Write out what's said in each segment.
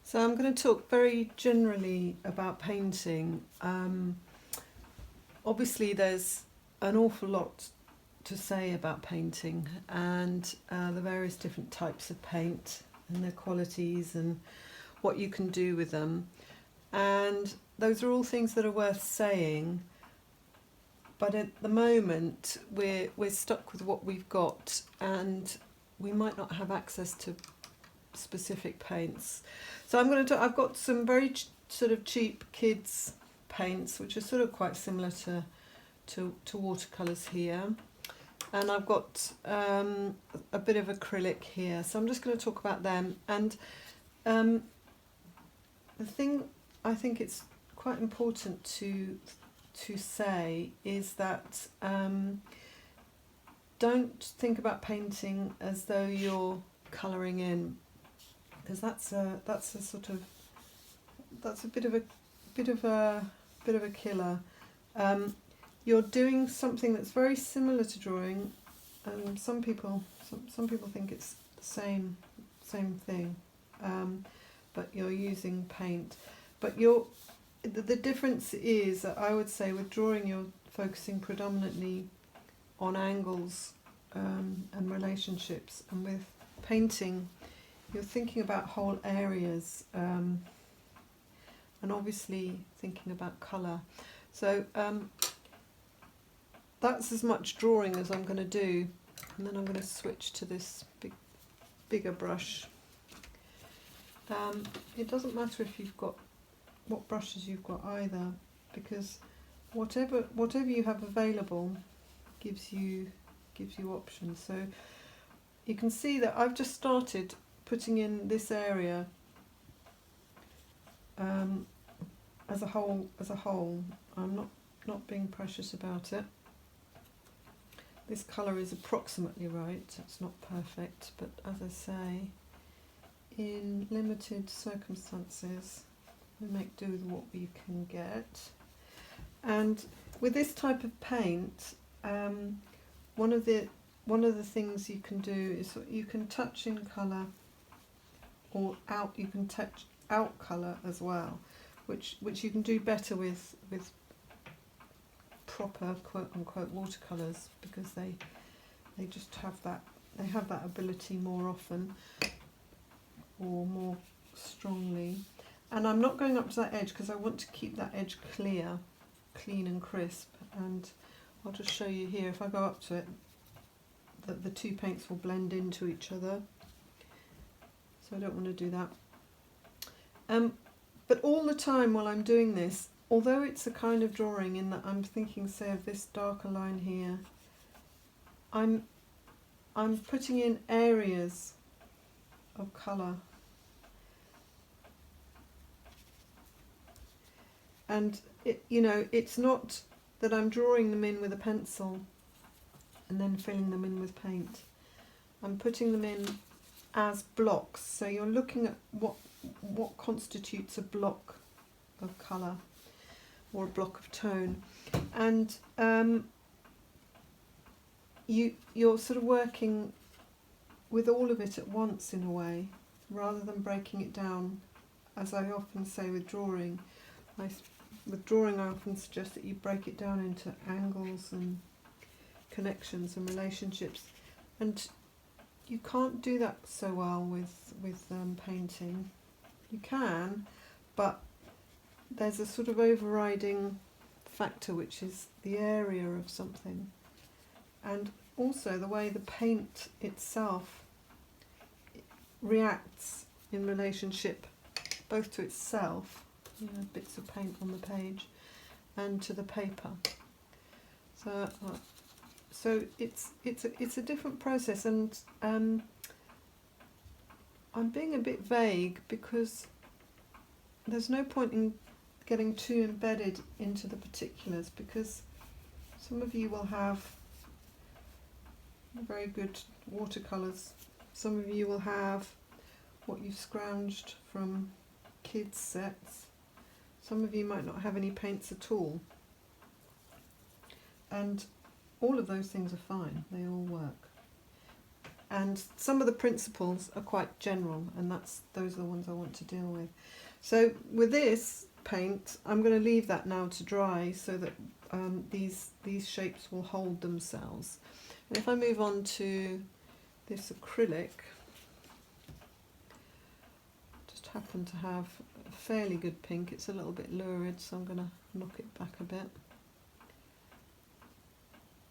So I'm going to talk very generally about painting. Obviously there's an awful lot to say about painting and the various different types of paint and their qualities and what you can do with them. And those are all things that are worth saying. But at the moment we're stuck with what we've got, and we might not have access to specific paints. So I'm going to I've got some very sort of cheap kids paints which are sort of quite similar to watercolours here, and I've got a bit of acrylic here, so I'm just going to talk about them. And the thing I think it's quite important to say is that don't think about painting as though you're colouring in, because that's a bit of a killer. You're doing something that's very similar to drawing, and some people think it's the same thing, but you're using paint. But the difference is that I would say with drawing you're focusing predominantly on angles and relationships, and with painting you're thinking about whole areas and obviously thinking about colour. So that's as much drawing as I'm going to do, and then I'm going to switch to this bigger brush. It doesn't matter if you've got what brushes you've got either, because whatever you have available gives you options. So you can see that I've just started putting in this area as a whole. I'm not being precious about it. This colour is approximately right, it's not perfect, but as I say, in limited circumstances we make do with what we can get. And with this type of paint, one of the things you can do is you can touch in colour, or you can touch out colour as well, which you can do better with proper quote unquote watercolours, because they just have that ability more often or more strongly. And I'm not going up to that edge because I want to keep that edge clean and crisp, and I'll just show you here, if I go up to it, that the two paints will blend into each other, so I don't want to do that. But all the time while I'm doing this, although it's a kind of drawing in that I'm thinking, say, of this darker line here, I'm putting in areas of colour. And it's not that I'm drawing them in with a pencil and then filling them in with paint. I'm putting them in as blocks. So you're looking at what constitutes a block of colour or a block of tone, and you're sort of working with all of it at once in a way, rather than breaking it down, as I often say with drawing. With drawing I often suggest that you break it down into angles and connections and relationships, and you can't do that so well with painting. You can, but there's a sort of overriding factor, which is the area of something, and also the way the paint itself reacts in relationship both to itself, bits of paint on the page, and to the paper. So it's a different process, and I'm being a bit vague because there's no point in getting too embedded into the particulars, because some of you will have very good watercolours, some of you will have what you've scrounged from kids' sets, some of you might not have any paints at all, and all of those things are fine, they all work. And some of the principles are quite general, and those are the ones I want to deal with. So with this paint, I'm going to leave that now to dry so that these shapes will hold themselves. And if I move on to this acrylic, just happen to have a fairly good pink. It's a little bit lurid, so I'm going to knock it back a bit.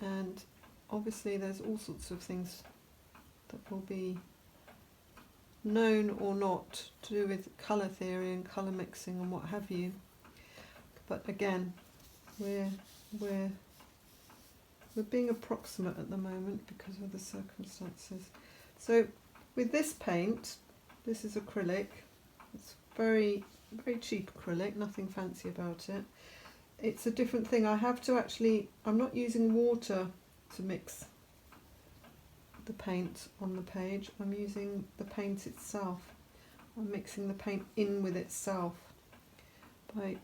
And obviously there's all sorts of things that will be known or not to do with colour theory and colour mixing and what have you. But again, we're being approximate at the moment because of the circumstances. So with this paint, this is acrylic. It's very cheap acrylic, nothing fancy about it. It's a different thing. I have to actually, I'm not using water to mix the paint on the page. I'm using the paint itself. I'm mixing the paint in with itself by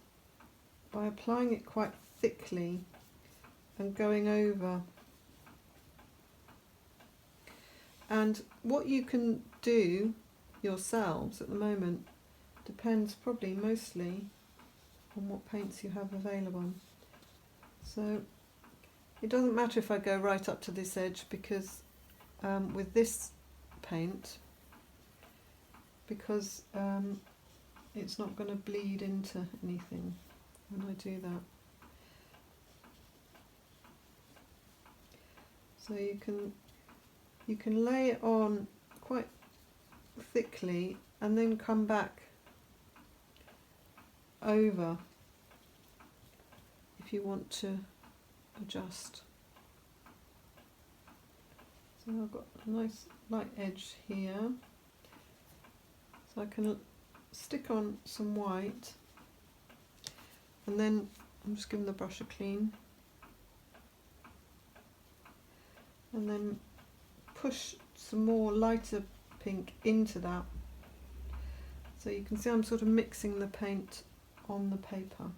applying it quite thickly and going over. And what you can do yourselves at the moment depends probably mostly on what paints you have available. So it doesn't matter if I go right up to this edge, because with this paint, because it's not going to bleed into anything when I do that. So you can lay it on quite thickly and then come back over if you want to adjust. So I've got a nice light edge here, so I can stick on some white, and then I'm just giving the brush a clean, and then push some more lighter pink into that, so you can see I'm sort of mixing the paint on the paper.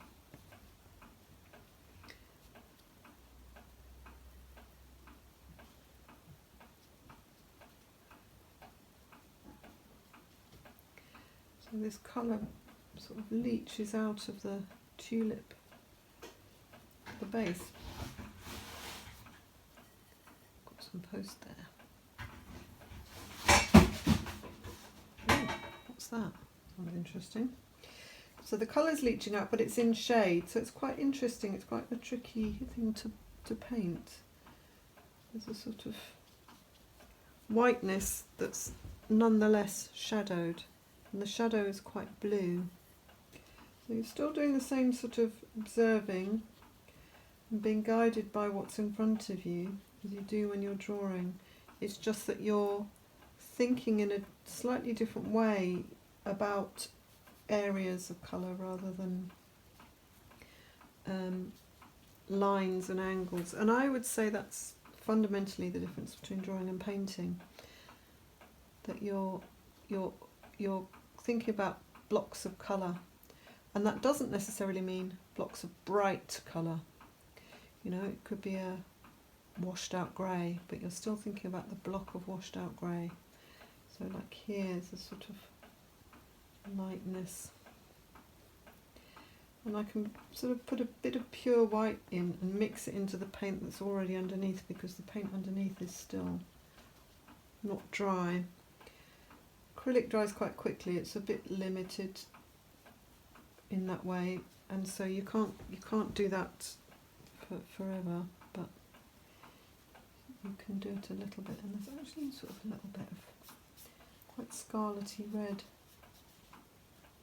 So this colour sort of leaches out of the tulip, the base. Got some post there. Ooh, what's that? Sounds interesting. So the colour's leaching out, but it's in shade, so it's quite interesting. It's quite a tricky thing to paint. There's a sort of whiteness that's nonetheless shadowed, and the shadow is quite blue. So you're still doing the same sort of observing and being guided by what's in front of you as you do when you're drawing. It's just that you're thinking in a slightly different way about areas of colour rather than lines and angles. And I would say that's fundamentally the difference between drawing and painting. That you're thinking about blocks of colour, and that doesn't necessarily mean blocks of bright colour. You know, it could be a washed out grey, but you're still thinking about the block of washed out grey. So like here's a sort of lightness, and I can sort of put a bit of pure white in and mix it into the paint that's already underneath, because the paint underneath is still not dry. Acrylic dries quite quickly, it's a bit limited in that way, and so you can't do that for forever, but you can do it a little bit. And there's actually sort of a little bit of quite scarlety red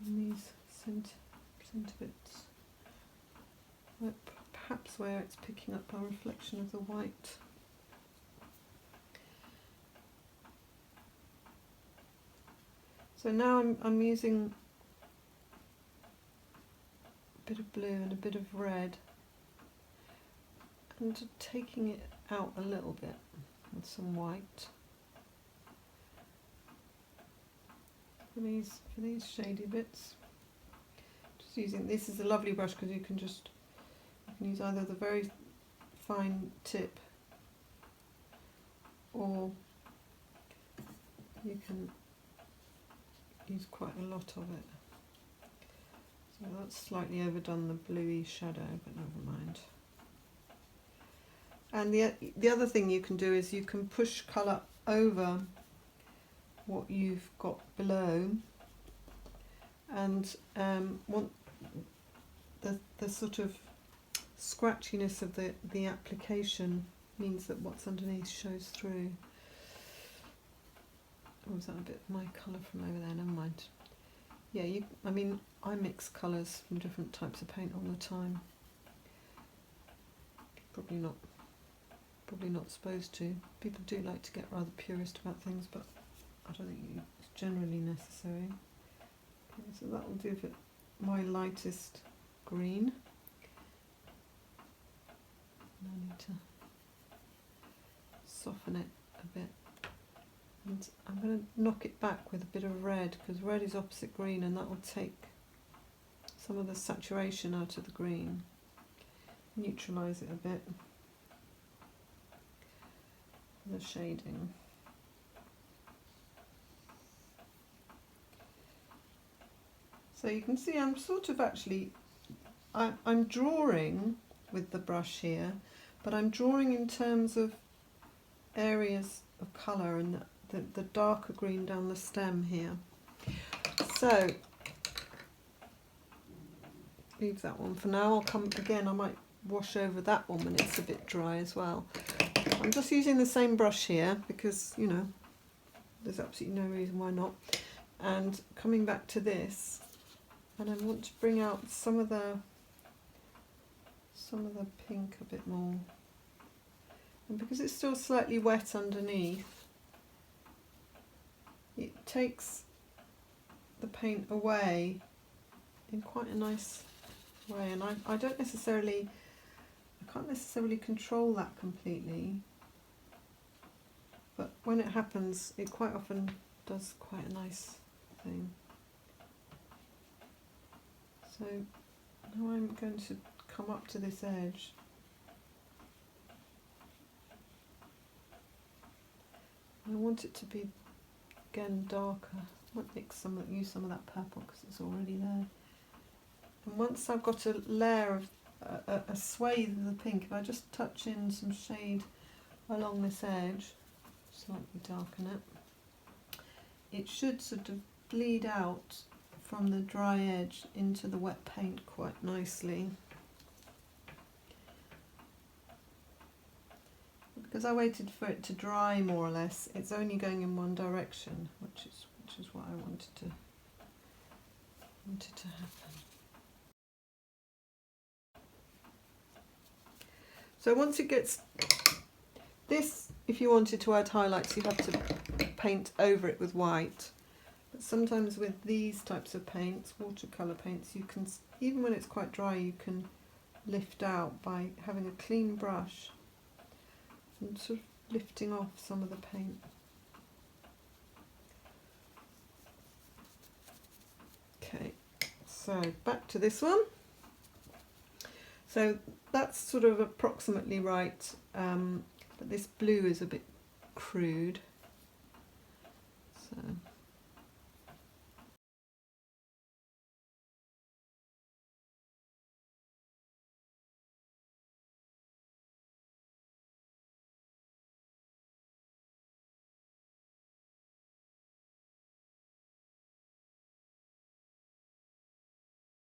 in these centre bits, perhaps where it's picking up a reflection of the white. So now I'm using a bit of blue and a bit of red, and taking it out a little bit with some white. For these shady bits, just using, this is a lovely brush because you can use either the very fine tip or you can use quite a lot of it. So that's slightly overdone the bluey shadow, but never mind. And the other thing you can do is you can push colour over what you've got below, and want the sort of scratchiness of the application means that what's underneath shows through. Oh, is that a bit of my colour from over there? Never mind. Yeah, I mean, I mix colours from different types of paint all the time. Probably not supposed to. People do like to get rather purist about things, but I don't think it's generally necessary. Okay, so that will do for my lightest green. And I need to soften it a bit. And I'm going to knock it back with a bit of red, because red is opposite green, and that will take some of the saturation out of the green, neutralise it a bit. The shading. So you can see I'm sort of actually, I'm drawing with the brush here, but I'm drawing in terms of areas of colour, and the darker green down the stem here. So leave that one for now. I'll come again, I might wash over that one when it's a bit dry as well. I'm just using the same brush here because, you know, there's absolutely no reason why not. And coming back to this, and I want to bring out some of the pink a bit more. And because it's still slightly wet underneath, it takes the paint away in quite a nice way. And I can't necessarily control that completely, but when it happens, it quite often does quite a nice thing. So now I'm going to come up to this edge. I want it to be again darker. I might use some of that purple because it's already there. And once I've got a layer of a swathe of the pink, if I just touch in some shade along this edge, slightly darken it, it should sort of bleed out from the dry edge into the wet paint quite nicely. Because I waited for it to dry more or less, it's only going in one direction, which is what I wanted to happen. So once it gets this, if you wanted to add highlights, you have to paint over it with white. But sometimes with these types of paints, watercolour paints, you can, even when it's quite dry, you can lift out by having a clean brush and sort of lifting off some of the paint. Okay, so back to this one. So that's sort of approximately right, but this blue is a bit crude. So